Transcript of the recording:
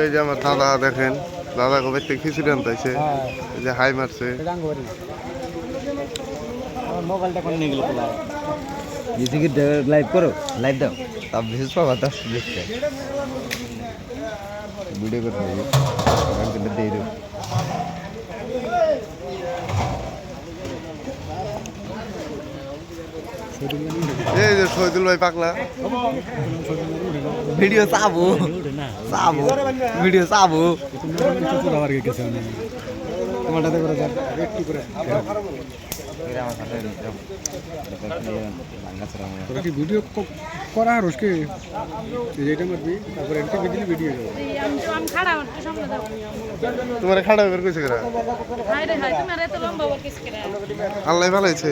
এই যে আমার দাদা দেখেন, দাদা কবে থেকে খিচুড়ি আনতেছে, এই যে হাই মারছে। মোবাইলটা কোন নিয়ে গেল লাইভ করো, লাইভ দাও, তার বিশেষ পাবা 10 দেখতে ভিডিও করতে হবে দিয়ে দেবো। এই যে শহীদুল ভাই পাগলা ভিডিও চাবো চাবো ভিডিও চাবো তোমারটাতে করে যান একটু করে তোরা কি ভিডিও করা আর ওকে যেটা মারবি তারপর এন্ট্রি দিলি ভিডিও আমি খাড়া একটু সামনে দাও তোমার খাড়া করে কইছে করা হাই রে হাই তুমি এত লম্বা ওর কিস করে আল্লাহ ভালো আছে।